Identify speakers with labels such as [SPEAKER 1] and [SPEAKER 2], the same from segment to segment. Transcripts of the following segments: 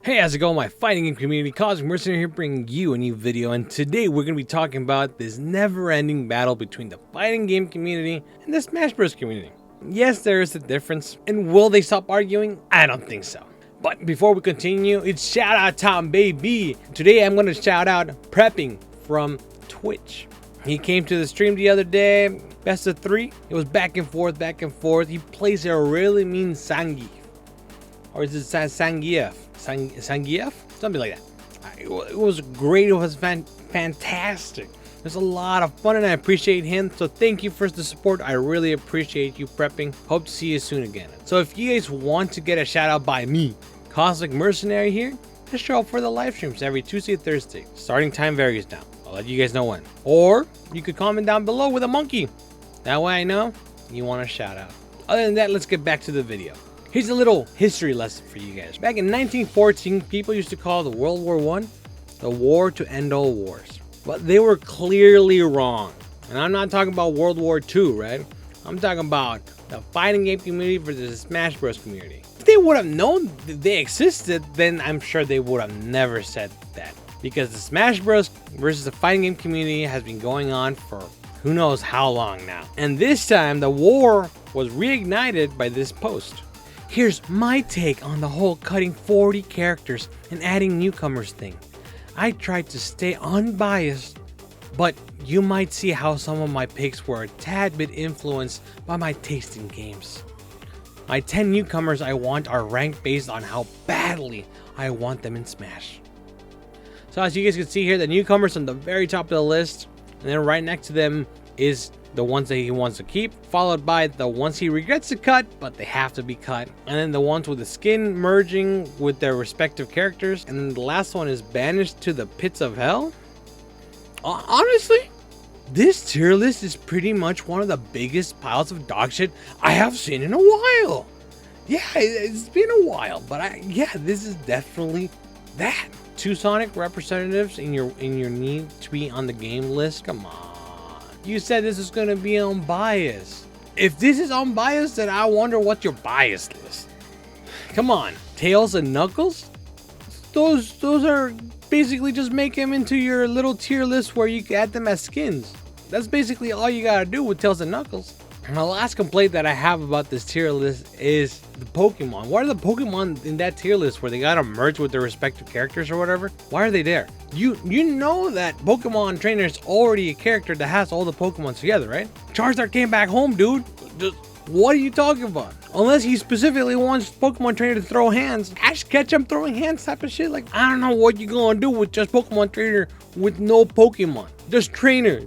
[SPEAKER 1] Hey, how's it going, my fighting game community? Cosmic Mercenary here, bringing you a new video, and today we're going to be talking about this never-ending battle between the fighting game community and the Smash Bros community. Yes, there is a difference, and will they stop arguing? I don't think so. But before we continue, it's shout out time, baby. Today I'm going to shout out Prepping from Twitch. He came to the stream the other day, best of 3. It was back and forth, back and forth. He plays a really mean Zangief. Or is it Zangief? Zangief? Something like that. It was great. It was fantastic. There's a lot of fun and I appreciate him. So thank you for the support. I really appreciate you prepping. Hope to see you soon again. So if you guys want to get a shout out by me, Cosmic Mercenary here, just show up for the live streams every Tuesday and Thursday. Starting time varies now. I'll let you guys know when. Or you could comment down below with a monkey. That way I know you want a shout out. Other than that, let's get back to the video. Here's a little history lesson for you guys. Back in 1914, people used to call the World War I the war to end all wars. But they were clearly wrong. And I'm not talking about World War II, right? I'm talking about the fighting game community versus the Smash Bros community. If they would have known that they existed, then I'm sure they would have never said that. Because the Smash Bros versus the fighting game community has been going on for who knows how long now. And this time, the war was reignited by this post. Here's my take on the whole cutting 40 characters and adding newcomers thing. I tried to stay unbiased, but you might see how some of my picks were a tad bit influenced by my taste in games. My 10 newcomers I want are ranked based on how badly I want them in Smash. So as you guys can see here, the newcomers on the very top of the list, and then right next to them is the ones that he wants to keep, followed by the ones he regrets to cut, but they have to be cut, and then the ones with the skin merging with their respective characters, and then the last one is banished to the pits of hell. Honestly, this tier list is pretty much one of the biggest piles of dog shit I have seen in a while. Yeah, it's been a while, but yeah, this is definitely that. 2 Sonic representatives in your need to be on the game list. Come on. You said this is going to be unbiased. If this is unbiased, then I wonder what's your bias list. Come on, Tails and Knuckles? Those are basically just make them into your little tier list where you can add them as skins. That's basically all you gotta do with Tails and Knuckles. And the last complaint that I have about this tier list is the Pokemon. Why are the Pokemon in that tier list where they gotta merge with their respective characters or whatever? Why are they there? You know that Pokemon Trainer is already a character that has all the Pokemon together, right? Charizard came back home, dude. Just, what are you talking about? Unless he specifically wants Pokemon Trainer to throw hands. Ash Ketchum throwing hands type of shit. Like, I don't know what you're gonna do with just Pokemon Trainer with no Pokemon. Just Trainer.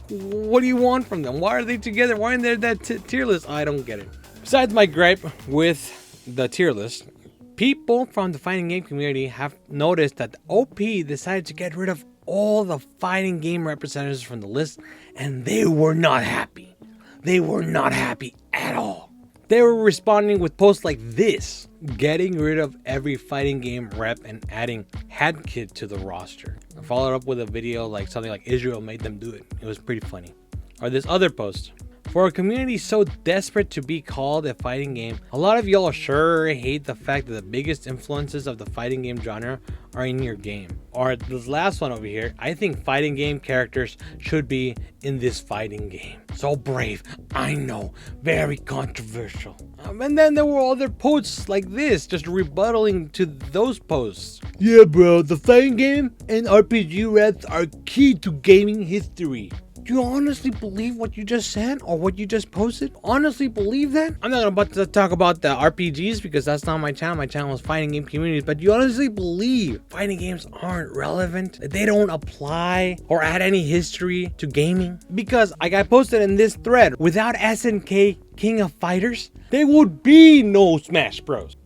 [SPEAKER 1] What do you want from them? Why are they together? Why aren't they that tier list? I don't get it. Besides my gripe with the tier list, people from the fighting game community have noticed that the OP decided to get rid of all the fighting game representatives from the list, and they were not happy. They were not happy at all. They were responding with posts like this, getting rid of every fighting game rep and adding Head Kid to the roster. I followed up with a video like something like Israel made them do it. It was pretty funny. Or this other post. For a community so desperate to be called a fighting game, a lot of y'all sure hate the fact that the biggest influences of the fighting game genre are in your game. Or this last one over here, I think fighting game characters should be in this fighting game. So brave, I know, very controversial. And then there were other posts like this, just rebuttaling to those posts. Yeah bro, the fighting game and RPG reps are key to gaming history. Do you honestly believe what you just said or what you just posted? Honestly believe that? I'm not about to talk about the RPGs because that's not my channel. My channel is fighting game communities. But do you honestly believe fighting games aren't relevant? That they don't apply or add any history to gaming? Because like I posted in this thread, without SNK King of Fighters, there would be no Smash Bros.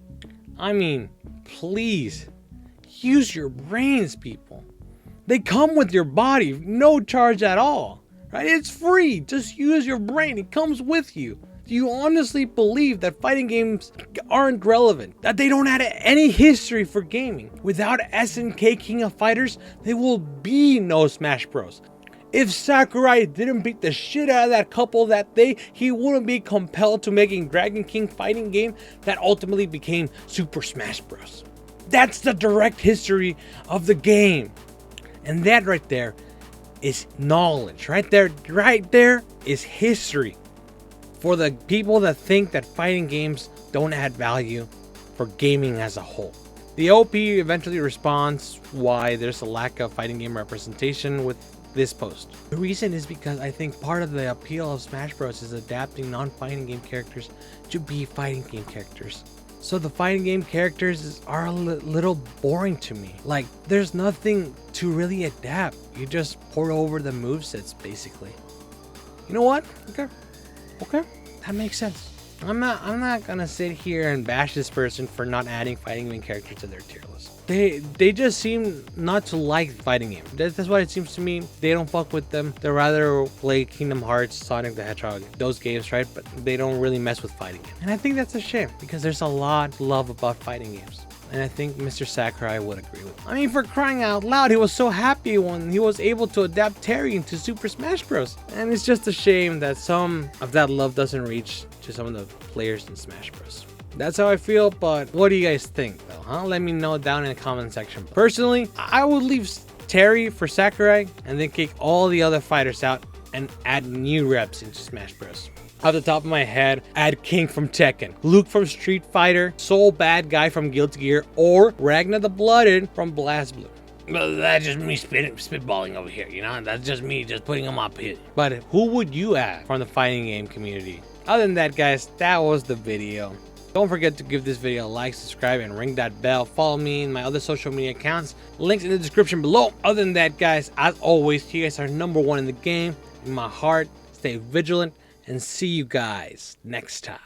[SPEAKER 1] I mean, please, use your brains, people. They come with your body, no charge at all. Right? It's free. Just use your brain. It comes with you. Do you honestly believe that fighting games aren't relevant? That they don't add any history for gaming? Without SNK King of Fighters, there will be no Smash Bros. If Sakurai didn't beat the shit out of that couple that day, he wouldn't be compelled to making Dragon King fighting game that ultimately became Super Smash Bros. That's the direct history of the game. And that right there is knowledge. Right there is history. For the people that think that fighting games don't add value for gaming as a whole. The OP eventually responds why there's a lack of fighting game representation with this post. The reason is because I think part of the appeal of Smash Bros is adapting non-fighting game characters to be fighting game characters. So the fighting game characters are a little boring to me. Like, there's nothing to really adapt. You just pour over the movesets basically. You know what? Okay, that makes sense. I'm not gonna sit here and bash this person for not adding fighting game characters to their tier list. They just seem not to like fighting games. That's what it seems to me. They don't fuck with them. They rather play Kingdom Hearts, Sonic the Hedgehog, those games, right? But they don't really mess with fighting games. And I think that's a shame because there's a lot to love about fighting games. And I think Mr. Sakurai would agree with me. I mean, for crying out loud, he was so happy when he was able to adapt Terry into Super Smash Bros. And it's just a shame that some of that love doesn't reach to some of the players in Smash Bros. That's how I feel, but what do you guys think though, huh? Let me know down in the comment section. Personally, I would leave Terry for Sakurai and then kick all the other fighters out and add new reps into Smash Bros. Off the top of my head, add King from Tekken, Luke from Street Fighter, Soul Bad Guy from Guilty Gear, or Ragnar the Blooded from BlazBlue. But that's just me spitballing over here, you know? That's just me just putting them up here. But who would you add from the fighting game community? Other than that, guys, that was the video. Don't forget to give this video a like, subscribe, and ring that bell. Follow me in my other social media accounts. Links in the description below. Other than that, guys, as always, you guys are #1 in the game. In my heart, stay vigilant. And see you guys next time.